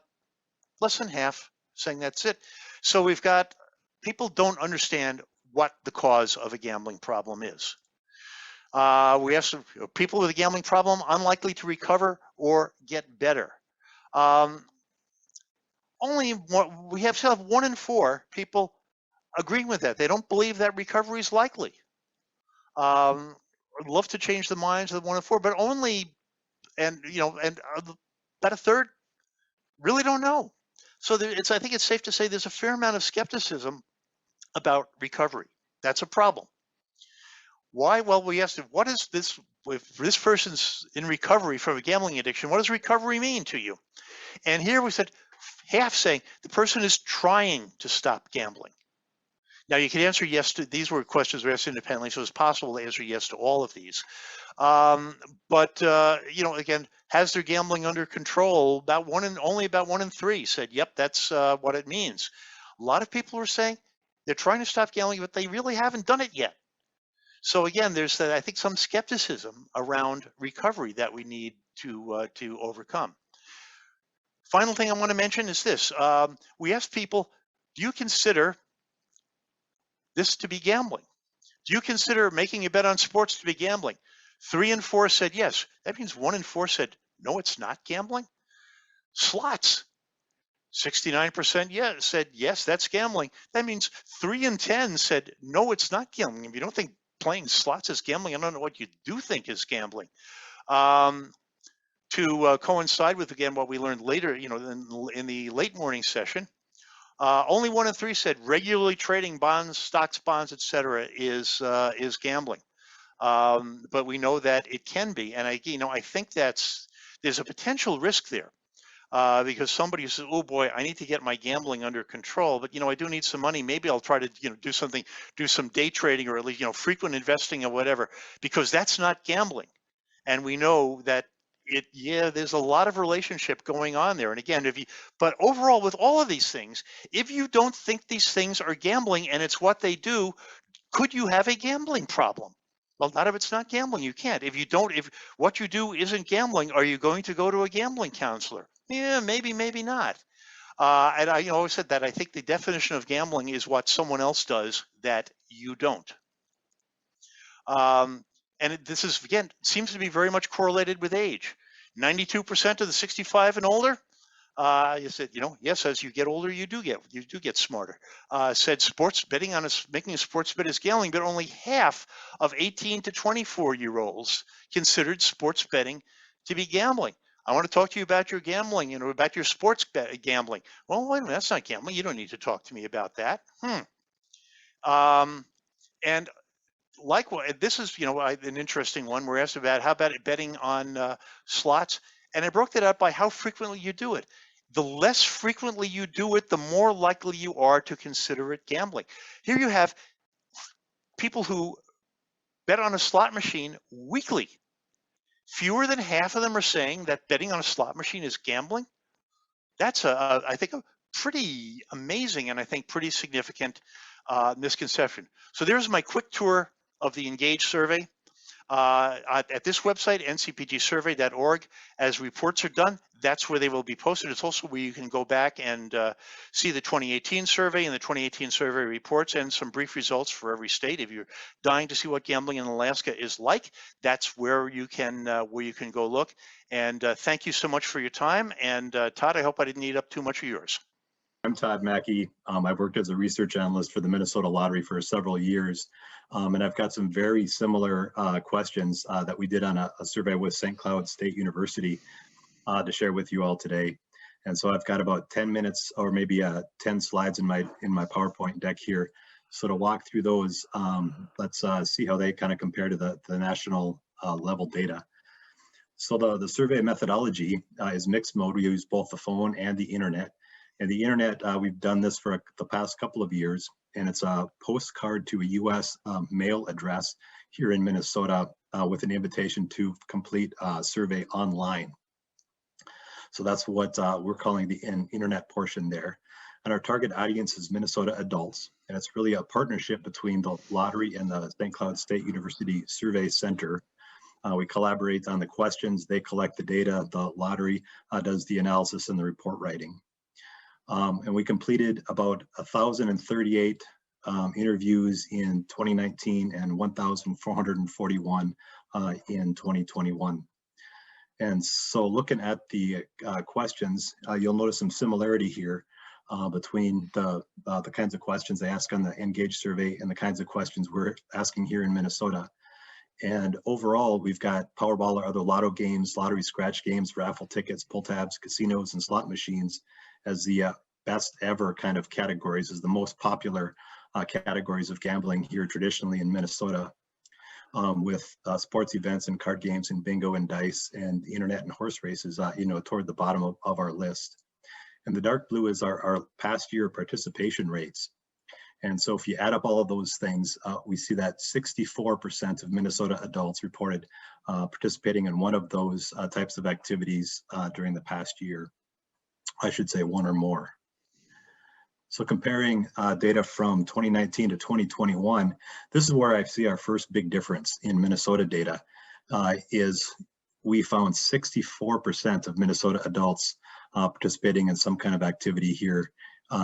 less than half saying that's it. So we've got people don't understand what the cause of a gambling problem is. We have some people with a gambling problem unlikely to recover or get better. We still have 1 in 4 people agreeing with that. They don't believe that recovery is likely. I'd love to change the minds of the 1 in 4, but about a third really don't know. So I think it's safe to say there's a fair amount of skepticism about recovery. That's a problem. Why? Well, we asked, what is this? If this person's in recovery from a gambling addiction, what does recovery mean to you? And here we said half saying the person is trying to stop gambling. Now you can answer yes to these. Were questions we asked independently, so it's possible to answer yes to all of these. Again, has their gambling under control? Only about 1 in 3 said, yep, that's what it means. A lot of people are saying they're trying to stop gambling, but they really haven't done it yet. So again, there's I think some skepticism around recovery that we need to overcome. Final thing I want to mention is this. We asked people, do you consider this to be gambling? Do you consider making a bet on sports to be gambling? 3 in 4 said yes. That means 1 in 4 said, no, it's not gambling. Slots, 69% said yes, that's gambling. That means 3 in 10 said, no, it's not gambling. If you don't think playing slots is gambling, I don't know what you do think is gambling. To coincide with, again, what we learned later, in the late morning session, only 1 in 3 said regularly trading bonds, stocks, bonds, etc. is gambling. But we know that it can be, and I think there's a potential risk there because somebody says, "Oh boy, I need to get my gambling under control, but I do need some money. Maybe I'll try to do some day trading or at least frequent investing or whatever," because that's not gambling, and we know that there's a lot of relationship going on there. And again, but overall, with all of these things, if you don't think these things are gambling and it's what they do, could you have a gambling problem? Well, not if it's not gambling. You can't. If what you do isn't gambling, are you going to go to a gambling counselor? Yeah, maybe not. And I always said that I think the definition of gambling is what someone else does that you don't. And this is, again, seems to be very much correlated with age. 92% of the 65 and older, you said, yes, as you get older, you do get smarter. Said making a sports bet is gambling, but only half of 18 to 24-year-olds considered sports betting to be gambling. I want to talk to you about your gambling, about your sports gambling. Well, wait a minute, that's not gambling. You don't need to talk to me about that. And likewise, this is an interesting one. We're asked about how about betting on slots, and I broke that out by how frequently you do it. The less frequently you do it, the more likely you are to consider it gambling. Here you have people who bet on a slot machine weekly. Fewer than half of them are saying that betting on a slot machine is gambling. That's I think a pretty amazing and I think pretty significant misconception. So there's my quick tour of the NGAGE survey. At this website, ncpgsurvey.org, as reports are done, that's where they will be posted. It's also where you can go back and see the 2018 survey and the 2018 survey reports and some brief results for every state. If you're dying to see what gambling in Alaska is like, that's where you can go look. And thank you so much for your time. And Todd, I hope I didn't eat up too much of yours. I'm Todd Maki. I've worked as a research analyst for the Minnesota Lottery for several years. And I've got some very similar questions that we did on a survey with St. Cloud State University to share with you all today. And so I've got about 10 minutes or maybe 10 slides in my PowerPoint deck here. So to walk through those, let's see how they kind of compare to the national level data. So the survey methodology is mixed mode. We use both the phone and the internet. And the internet, we've done this for the past couple of years, and it's a postcard to a US mail address here in Minnesota with an invitation to complete a survey online. So that's what we're calling the internet portion there. And our target audience is Minnesota adults. And it's really a partnership between the lottery and the St. Cloud State University Survey Center. We collaborate on the questions, they collect the data, the lottery does the analysis and the report writing. And we completed about 1,038 interviews in 2019 and 1,441 in 2021. And so looking at the questions, you'll notice some similarity here between the kinds of questions they ask on the NGAGE survey and the kinds of questions we're asking here in Minnesota. And overall, we've got Powerball or other lotto games, lottery scratch games, raffle tickets, pull tabs, casinos, and slot machines as the best ever kind of categories, as the most popular categories of gambling here traditionally in Minnesota, with sports events and card games and bingo and dice and the internet and horse races, toward the bottom of our list. And the dark blue is our past year participation rates. And so if you add up all of those things, we see that 64% of Minnesota adults reported participating in one of those types of activities during the past year. I should say one or more. So comparing data from 2019 to 2021, this is where I see our first big difference in Minnesota data, is we found 64% of Minnesota adults participating in some kind of activity here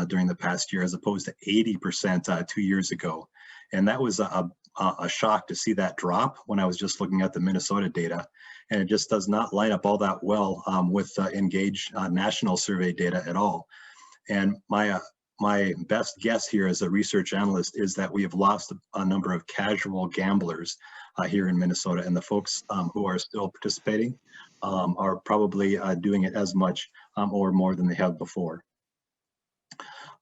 during the past year, as opposed to 80% 2 years ago. And that was a shock to see that drop when I was just looking at the Minnesota data. And it just does not line up all that well with NGAGE national survey data at all. And my best guess here as a research analyst is that we have lost a number of casual gamblers here in Minnesota, and the folks who are still participating are probably doing it as much or more than they have before.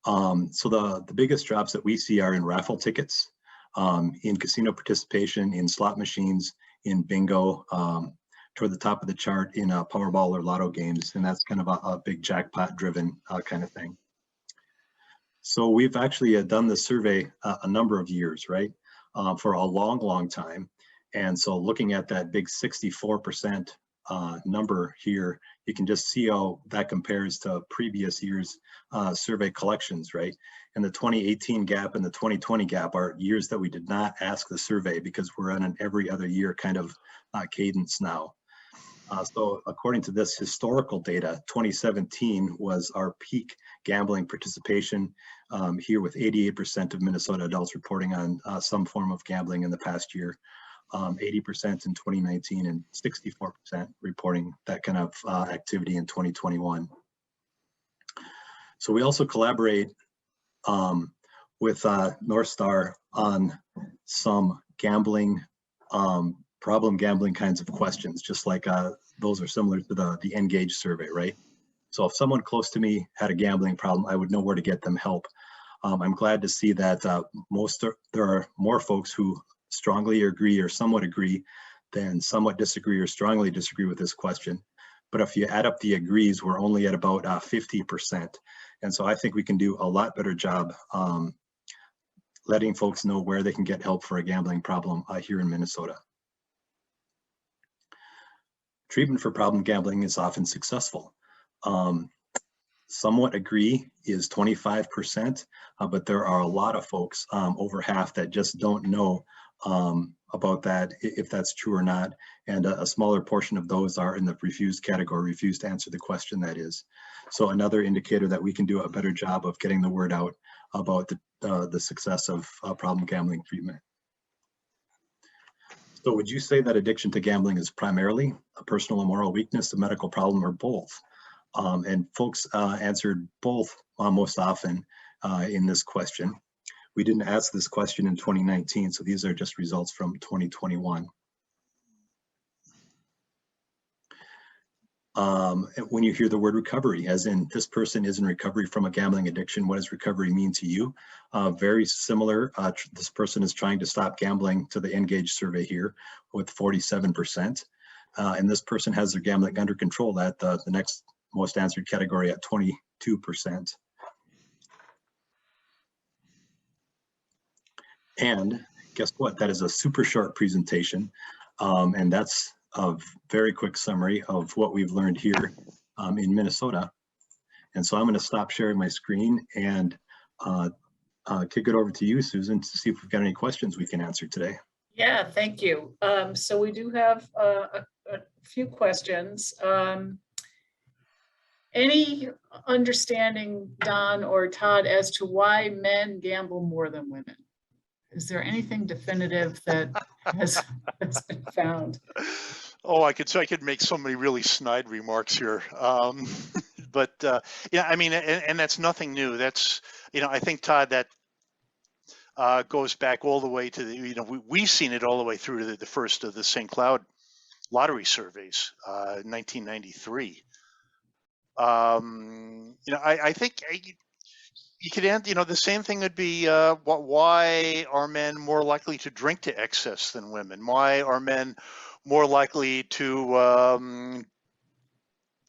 So the biggest drops that we see are in raffle tickets, in casino participation, in slot machines, in bingo, toward the top of the chart in Powerball or lotto games, and that's kind of a big jackpot driven kind of thing. So we've actually done this survey a number of years, right, for a long time. And so looking at that big 64% number here, you can just see how that compares to previous years' survey collections, right? And the 2018 gap and the 2020 gap are years that we did not ask the survey because we're on an every other year kind of cadence now. So according to this historical data, 2017 was our peak gambling participation here, with 88% of Minnesota adults reporting on some form of gambling in the past year, 80% in 2019, and 64% reporting that kind of activity in 2021. So we also collaborate with Northstar on some gambling problem gambling kinds of questions, just like those are similar to the NGAGE survey, right? So if someone close to me had a gambling problem, I would know where to get them help. I'm glad to see that there are more folks who strongly agree or somewhat agree than somewhat disagree or strongly disagree with this question. But if you add up the agrees, we're only at about 50%. And so I think we can do a lot better job letting folks know where they can get help for a gambling problem here in Minnesota. Treatment for problem gambling is often successful. Somewhat agree is 25%, but there are a lot of folks, over half, that just don't know about that, if that's true or not. And a smaller portion of those are in the refused category, refused to answer the question, that is. So another indicator that we can do a better job of getting the word out about the success of problem gambling treatment. So would you say that addiction to gambling is primarily a personal or moral weakness, a medical problem, or both? And folks answered both most often in this question. We didn't ask this question in 2019, so these are just results from 2021. When you hear the word recovery, as in this person is in recovery from a gambling addiction, what does recovery mean to you? Very similar. This person is trying to stop gambling to the NGAGE survey here with 47%. And this person has their gambling under control at the next most answered category at 22%. And guess what? That is a super short presentation. And that's a very quick summary of what we've learned here in Minnesota. And so I'm going to stop sharing my screen and kick it over to you, Susan, to see if we've got any questions we can answer today. Yeah, thank you. So we do have a few questions. Any understanding, Don or Todd, as to why men gamble more than women? Is there anything definitive that has been found? Oh, I could make so many really snide remarks here. But yeah, I mean, and that's nothing new. That's, I think, Todd, that goes back all the way to the, we've seen it all the way through to the first of the St. Cloud lottery surveys, 1993. I think you could end, the same thing would be why are men more likely to drink to excess than women? Why are men more likely to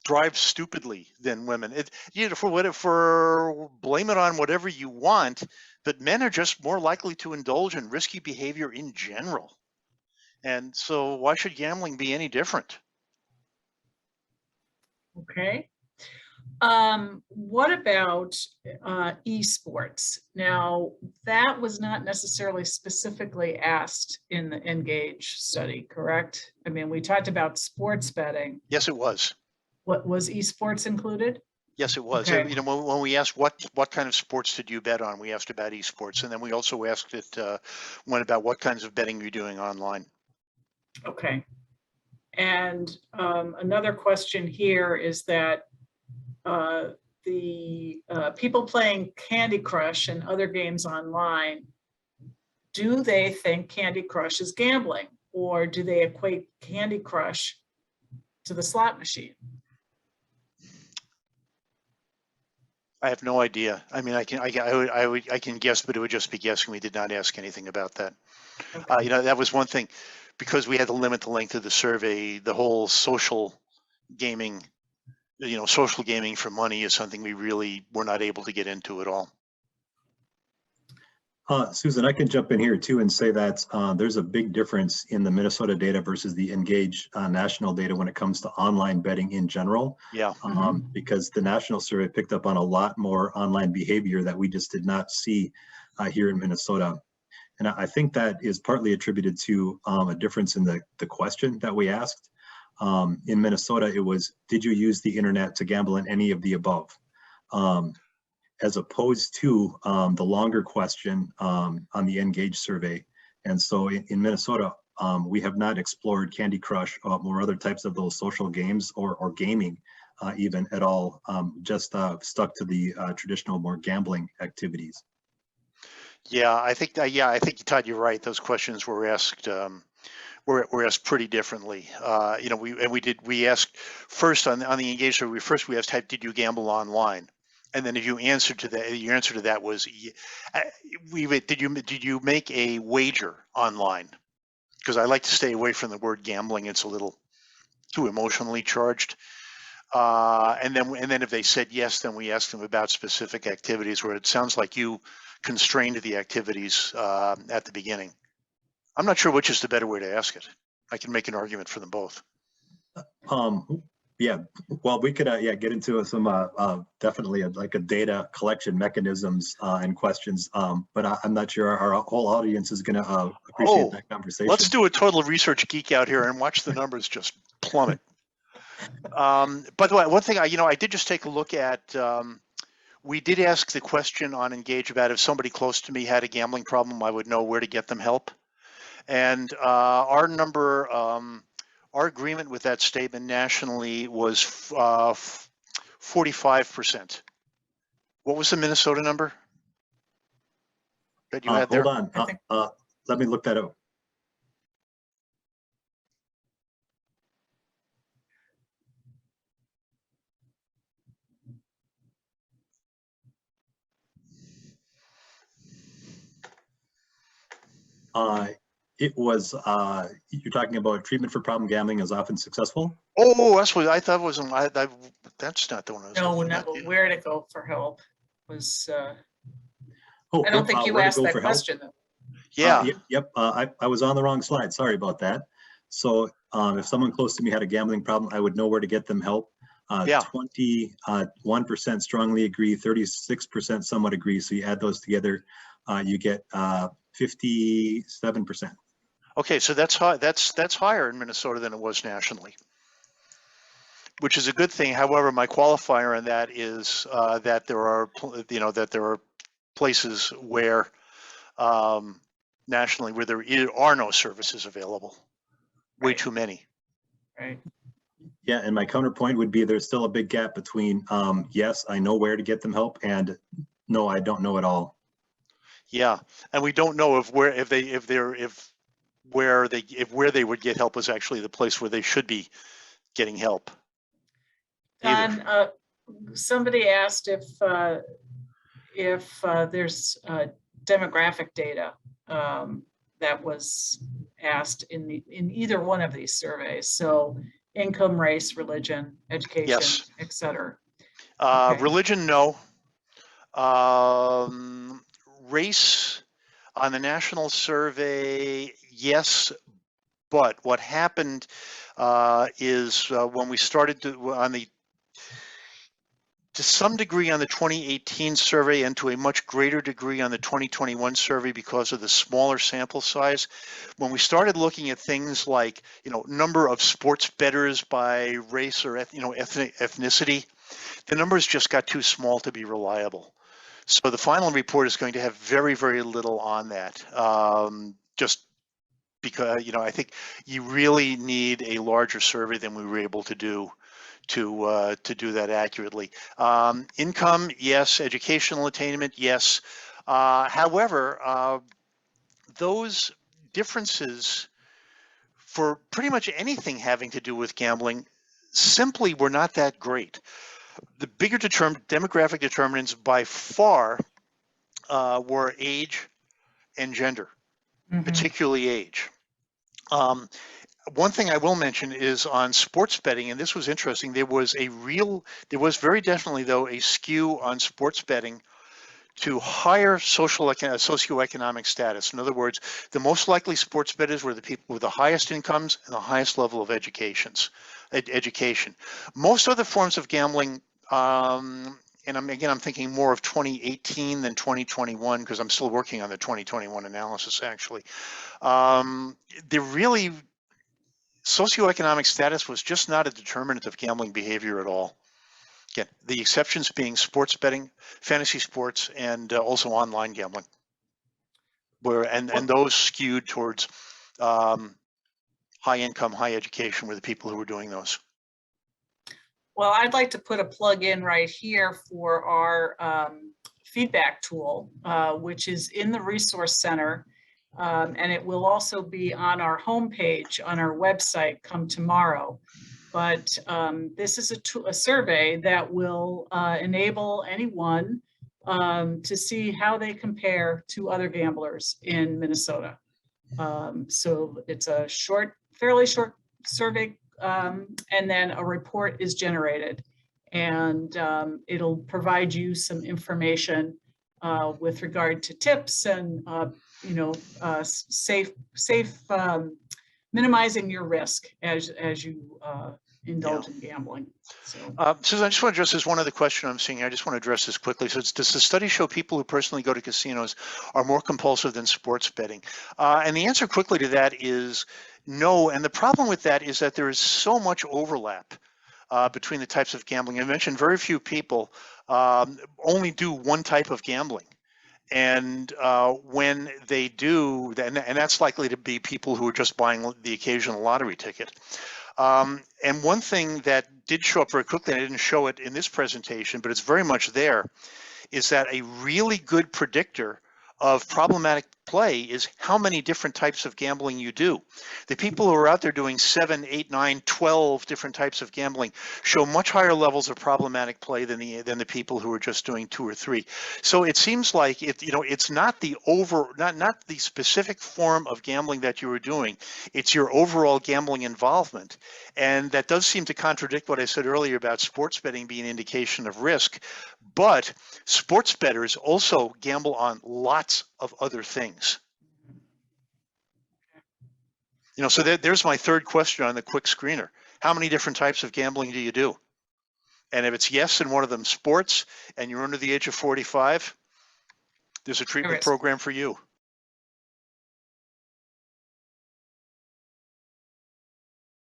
drive stupidly than women? For blame it on whatever you want, but men are just more likely to indulge in risky behavior in general. And so why should gambling be any different? Okay. What about esports? Now, that was not necessarily specifically asked in the NGAGE study, correct? I mean, we talked about sports betting. Yes, it was. What was esports included? Yes, it was. Okay. When we asked what kind of sports did you bet on, we asked about esports, and then we also asked it about what kinds of betting you're doing online. Okay. And another question here is that the people playing Candy Crush and other games online, do they think Candy Crush is gambling, or do they equate Candy Crush to the slot machine? I have no idea. I mean, I can guess, but it would just be guessing. We did not ask anything about that. Okay. That was one thing, because we had to limit the length of the survey. The whole social gaming, social gaming for money is something we really were not able to get into at all. Susan, I can jump in here too and say that there's a big difference in the Minnesota data versus the NGAGE national data when it comes to online betting in general. Yeah. Because the national survey picked up on a lot more online behavior that we just did not see here in Minnesota. And I think that is partly attributed to a difference in the question that we asked. In Minnesota, it was, did you use the internet to gamble in any of the above? As opposed to the longer question on the NGAGE survey. And so in Minnesota, we have not explored Candy Crush or other types of those social games or gaming even at all, just stuck to the traditional more gambling activities. Yeah, I think Todd, you're right. Those questions were asked were asked pretty differently. We asked first on the NGAGE survey. We asked, did you gamble online? And then if you answered to that, your answer to that was, did you make a wager online? Because I like to stay away from the word gambling. It's a little too emotionally charged. And then if they said yes, then we asked them about specific activities where it sounds like you constrained the activities at the beginning. I'm not sure which is the better way to ask it. I can make an argument for them both. Yeah, well, we could get into some definitely like a data collection mechanisms and questions, but I'm not sure our whole audience is going to appreciate that conversation. Let's do a total research geek out here and watch the numbers just plummet. By the way, one thing I did just take a look at. We did ask the question on NGAGE about if somebody close to me had a gambling problem, I would know where to get them help. And our number. Our agreement with that statement nationally was 45%. What was the Minnesota number that you had there? Hold on, let me look that up. It was, you're talking about treatment for problem gambling is often successful? Oh, that's what I thought was, that's not the one I was No, looking no, at. Yeah. where to go for help was, Oh, I don't yep, think you where to asked go that for help? question though. Yeah. Yep, I was on the wrong slide. Sorry about that. So if someone close to me had a gambling problem, I would know where to get them help. Yeah. 21% strongly agree, 36% somewhat agree. So you add those together, you get 57%. Okay, so that's high. That's higher in Minnesota than it was nationally, which is a good thing. However, my qualifier on that is that there are, that there are places where nationally where there are no services available. Way Right. too many. Right. Yeah, and my counterpoint would be there's still a big gap between yes, I know where to get them help, and no, I don't know at all. Yeah, and we don't know if where they would get help is actually the place where they should be getting help. Don, somebody asked if there's demographic data that was asked in either one of these surveys. So income, race, religion, education, Yes. et cetera. Okay. Religion, no. Race on the national survey, yes. But what happened is when we started to some degree on the 2018 survey and to a much greater degree on the 2021 survey because of the smaller sample size, when we started looking at things like, number of sports bettors by race or, ethnicity, the numbers just got too small to be reliable. So the final report is going to have very, very little on that. Just because, I think you really need a larger survey than we were able to do to do that accurately. Income, yes. Educational attainment, yes. However, those differences for pretty much anything having to do with gambling simply were not that great. The bigger demographic determinants by far were age and gender, particularly age. One thing I will mention is on sports betting, and this was interesting, there was very definitely though a skew on sports betting to higher socioeconomic status. In other words, the most likely sports bettors were the people with the highest incomes and the highest level of education. Most other forms of gambling, and I'm thinking more of 2018 than 2021 because I'm still working on the 2021 analysis actually. Socioeconomic status was just not a determinant of gambling behavior at all. Again, the exceptions being sports betting, fantasy sports, and also online gambling, and those skewed towards high income, high education were the people who were doing those. Well, I'd like to put a plug in right here for our feedback tool, which is in the Resource Center. And it will also be on our homepage on our website come tomorrow. But this is a survey that will enable anyone to see how they compare to other gamblers in Minnesota. So it's a fairly short survey, and then a report is generated. And it'll provide you some information with regard to tips and safe minimizing your risk as you indulge in gambling. So, Susan, I just want to address this one other question I'm seeing. I just want to address this quickly. So, does the study show people who personally go to casinos are more compulsive than sports betting? And the answer quickly to that is no. And the problem with that is that there is so much overlap between the types of gambling. I mentioned very few people only do one type of gambling. And when they do, and that's likely to be people who are just buying the occasional lottery ticket. And one thing that did show up very quickly, and I didn't show it in this presentation, but it's very much there, is that a really good predictor of problematic play is how many different types of gambling you do. The people who are out there doing 7, 8, 9, 12 different types of gambling show much higher levels of problematic play than the people who are just doing 2 or 3. So it seems like it's not the not the specific form of gambling that you are doing, it's your overall gambling involvement. And that does seem to contradict what I said earlier about sports betting being an indication of risk. But sports bettors also gamble on lots of other things. So there's my third question on the quick screener. How many different types of gambling do you do? And if it's yes, and one of them sports, and you're under the age of 45, there's a treatment program for you.